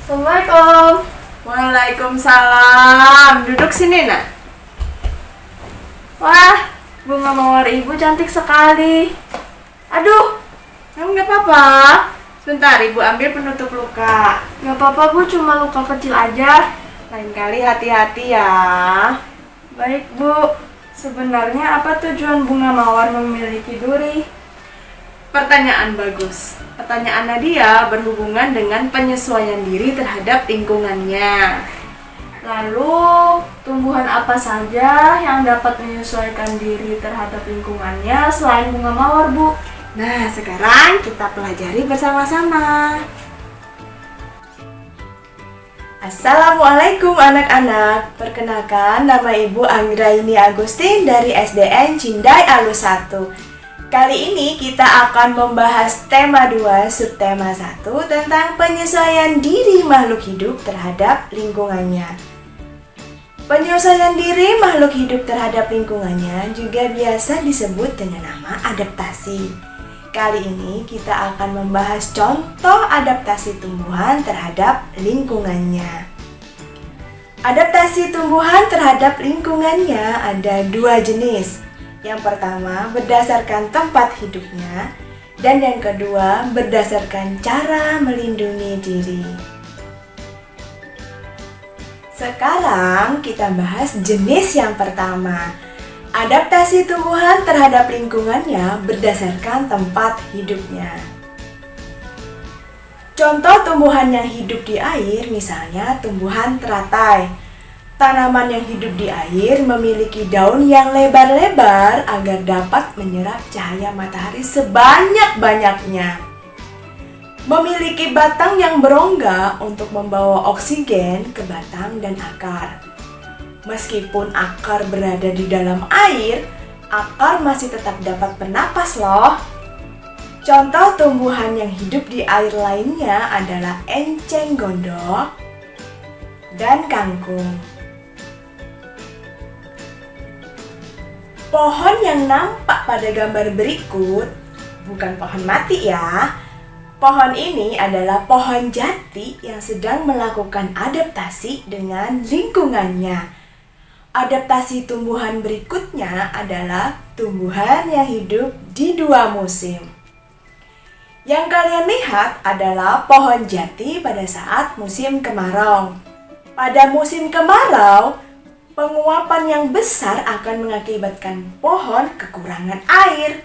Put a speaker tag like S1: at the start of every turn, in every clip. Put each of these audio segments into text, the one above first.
S1: Assalamualaikum.
S2: Waalaikumsalam. Duduk sini, nak.
S1: Wah, bunga mawar ibu cantik sekali. Aduh,
S2: Kamu nggak apa-apa. Sebentar, ibu ambil penutup luka.
S1: nggak apa-apa bu, cuma luka kecil aja.
S2: Lain kali hati-hati ya.
S1: Baik bu, sebenarnya apa tujuan bunga mawar memiliki duri?
S2: Pertanyaan bagus. Pertanyaan Nadia berhubungan dengan penyesuaian diri terhadap lingkungannya.
S1: Lalu, tumbuhan apa saja yang dapat menyesuaikan diri terhadap lingkungannya selain bunga mawar bu?
S2: Nah, sekarang kita pelajari bersama-sama. Assalamualaikum anak-anak. Perkenalkan, nama Ibu Anggraini Agustin dari SDN Cindai Alus 1. Kali ini kita akan membahas tema 2 subtema 1 tentang penyesuaian diri makhluk hidup terhadap lingkungannya. Penyesuaian diri makhluk hidup terhadap lingkungannya juga biasa disebut dengan nama adaptasi. Kali ini kita akan membahas contoh adaptasi tumbuhan terhadap lingkungannya. Adaptasi tumbuhan terhadap lingkungannya ada 2 jenis. Yang pertama berdasarkan tempat hidupnya, dan yang kedua berdasarkan cara melindungi diri. Sekarang kita bahas jenis yang pertama. Adaptasi tumbuhan terhadap lingkungannya berdasarkan tempat hidupnya. Contoh tumbuhan yang hidup di air misalnya tumbuhan teratai. Tanaman yang hidup di air memiliki daun yang lebar-lebar agar dapat menyerap cahaya matahari sebanyak-banyaknya. Memiliki batang yang berongga untuk membawa oksigen ke batang dan akar. Meskipun akar berada di dalam air, akar masih tetap dapat bernapas loh. Contoh tumbuhan yang hidup di air lainnya adalah enceng gondok dan kangkung. Pohon yang nampak pada gambar berikut bukan pohon mati ya. Pohon ini adalah pohon jati yang sedang melakukan adaptasi dengan lingkungannya. Adaptasi tumbuhan berikutnya adalah tumbuhan yang hidup di 2 musim. Yang kalian lihat adalah pohon jati pada saat musim kemarau. Pada musim kemarau, penguapan yang besar akan mengakibatkan pohon kekurangan air.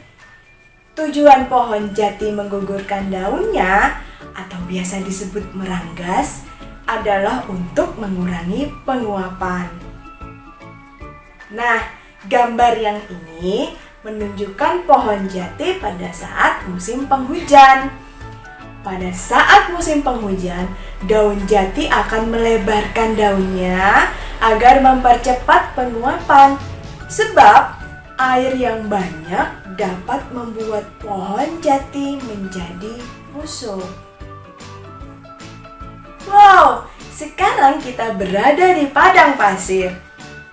S2: Tujuan pohon jati menggugurkan daunnya atau biasa disebut meranggas adalah untuk mengurangi penguapan. Nah, gambar yang ini menunjukkan pohon jati pada saat musim penghujan. Pada saat musim penghujan, daun jati akan melebarkan daunnya agar mempercepat penguapan. Sebab air yang banyak dapat membuat pohon jati menjadi busuk. Wow, sekarang kita berada di padang pasir.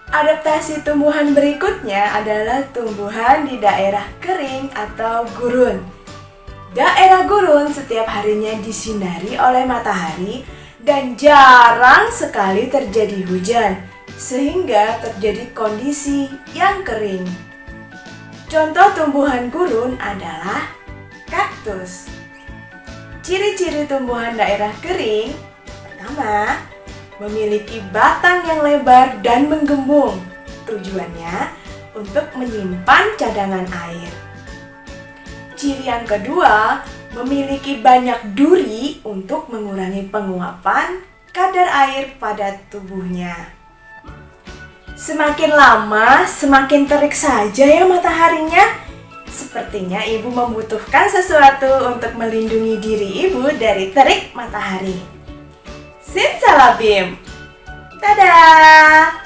S2: Adaptasi tumbuhan berikutnya adalah tumbuhan di daerah kering atau gurun. Daerah gurun setiap harinya disinari oleh matahari dan jarang sekali terjadi hujan, sehingga terjadi kondisi yang kering. Contoh tumbuhan gurun adalah kaktus. Ciri-ciri tumbuhan daerah kering, pertama, memiliki batang yang lebar dan menggembung. Tujuannya untuk menyimpan cadangan air. Ciri yang kedua, memiliki banyak duri untuk mengurangi penguapan kadar air pada tubuhnya. Semakin lama, semakin terik saja ya mataharinya. Sepertinya ibu membutuhkan sesuatu untuk melindungi diri ibu dari terik matahari. Simsalabim! Dadah!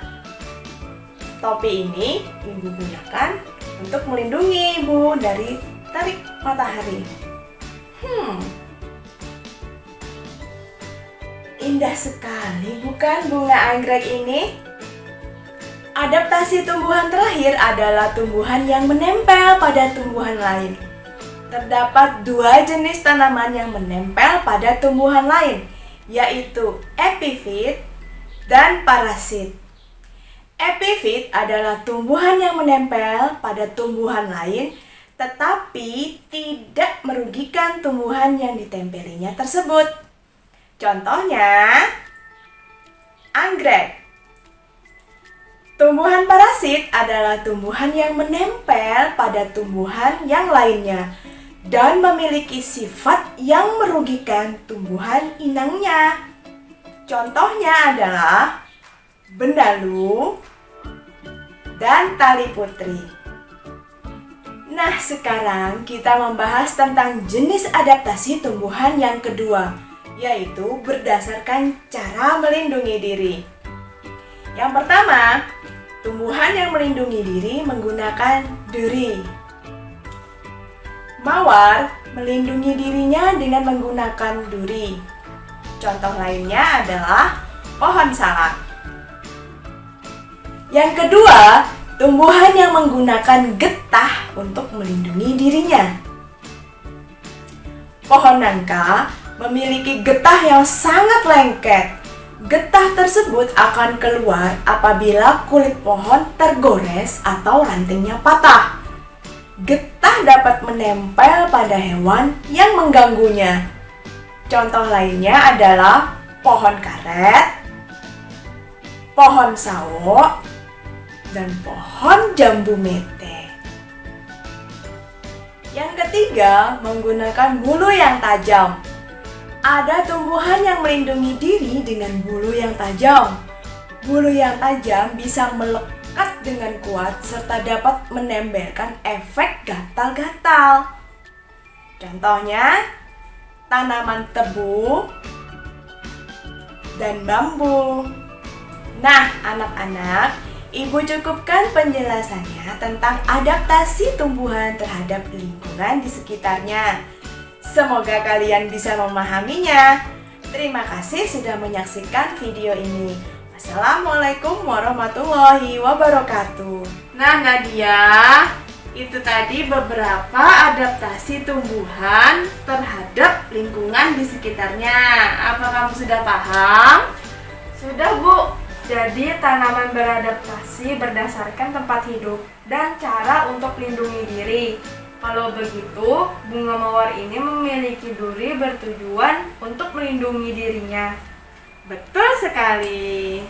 S2: Topi ini ibu gunakan untuk melindungi ibu dari terik matahari. Indah sekali bukan bunga anggrek ini? Adaptasi tumbuhan terakhir adalah tumbuhan yang menempel pada tumbuhan lain. Terdapat 2 jenis tanaman yang menempel pada tumbuhan lain, yaitu epifit dan parasit. Epifit adalah tumbuhan yang menempel pada tumbuhan lain tetapi tidak merugikan tumbuhan yang ditempelinya tersebut. Contohnya, anggrek. Tumbuhan parasit adalah tumbuhan yang menempel pada tumbuhan yang lainnya dan memiliki sifat yang merugikan tumbuhan inangnya. Contohnya adalah benalu dan tali putri. Nah, sekarang kita membahas tentang jenis adaptasi tumbuhan yang kedua, yaitu berdasarkan cara melindungi diri. Yang pertama, tumbuhan yang melindungi diri menggunakan duri. Mawar melindungi dirinya dengan menggunakan duri. Contoh lainnya adalah pohon salak. Yang kedua, tumbuhan yang menggunakan getah untuk melindungi dirinya. Pohon nangka memiliki getah yang sangat lengket. Getah tersebut akan keluar apabila kulit pohon tergores atau rantingnya patah. Getah dapat menempel pada hewan yang mengganggunya. Contoh lainnya adalah pohon karet, pohon sawo, dan pohon jambu mete. Yang ketiga, menggunakan bulu yang tajam. Ada tumbuhan yang melindungi diri dengan bulu yang tajam. Bulu yang tajam bisa melekat dengan kuat serta dapat menembelkan efek gatal-gatal. Contohnya, tanaman tebu dan bambu. Nah, anak-anak, Ibu cukupkan penjelasannya tentang adaptasi tumbuhan terhadap lingkungan di sekitarnya. Semoga kalian bisa memahaminya. Terima kasih sudah menyaksikan video ini. Wassalamualaikum warahmatullahi wabarakatuh.
S1: Nah, Nadia, itu tadi beberapa adaptasi tumbuhan terhadap lingkungan di sekitarnya. Apa kamu sudah paham? Sudah, Bu. Jadi, tanaman beradaptasi berdasarkan tempat hidup dan cara untuk melindungi diri. Kalau begitu, bunga mawar ini memiliki duri bertujuan untuk melindungi dirinya. Betul sekali.